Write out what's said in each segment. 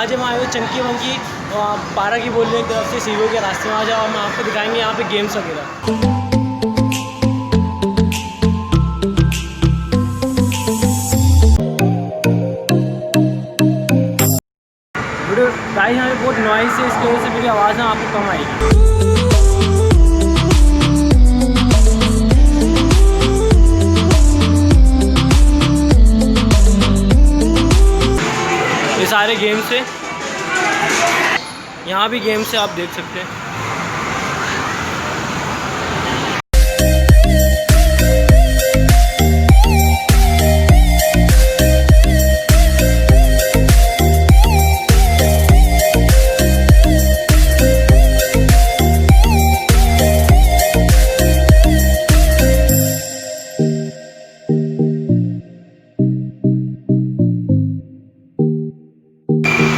आज हम आए हुए चंकी वंकी पारा की बोलने की तरफ से सीवो के रास्ते में। आज हम आपको दिखाएंगे यहाँ पे गेम्स वगैरह। गाइस यहाँ पे बहुत नॉइस है, इसकी वजह से मेरी आवाज़ ना आपको कम आएगी। ये सारे गेम्स है, यहाँ भी गेम्स है, आप देख सकते हैं।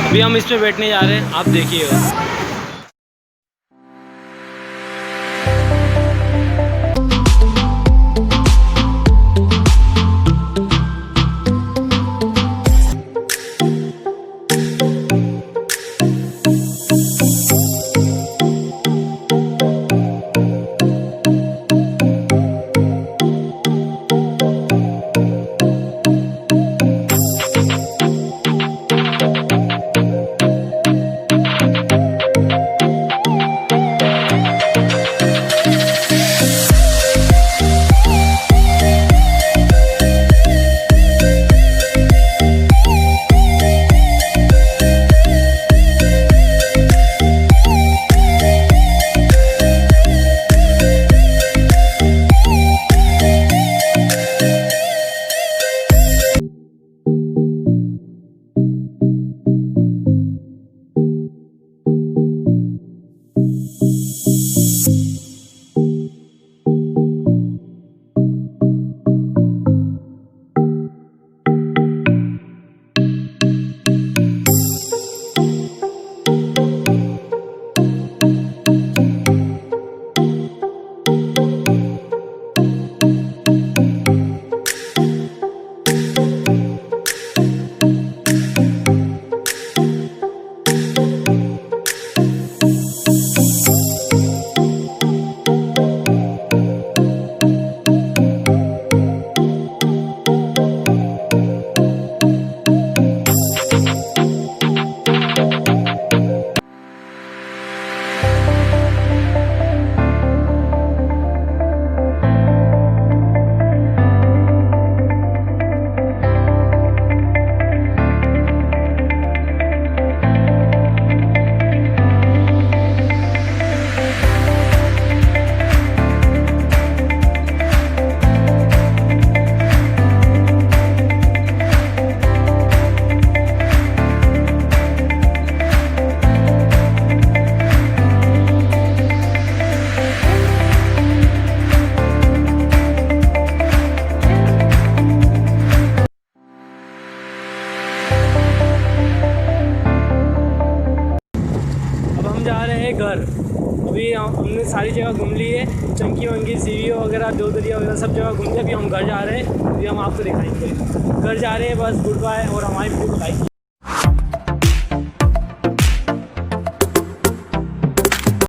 अभी हम इस पे बैठने जा रहे हैं, आप देखिएगा। जा रहे हैं घर। अभी हमने सारी जगह घूम ली है, चंकी वंकी सीवीओ वगैरह दो दरिया वगैरह सब जगह घूम लिया। अभी हम घर जा रहे हैं, अभी हम आपको दिखाएंगे। घर जा रहे हैं, बस गुड बाय। और हमारी वीडियो को लाइक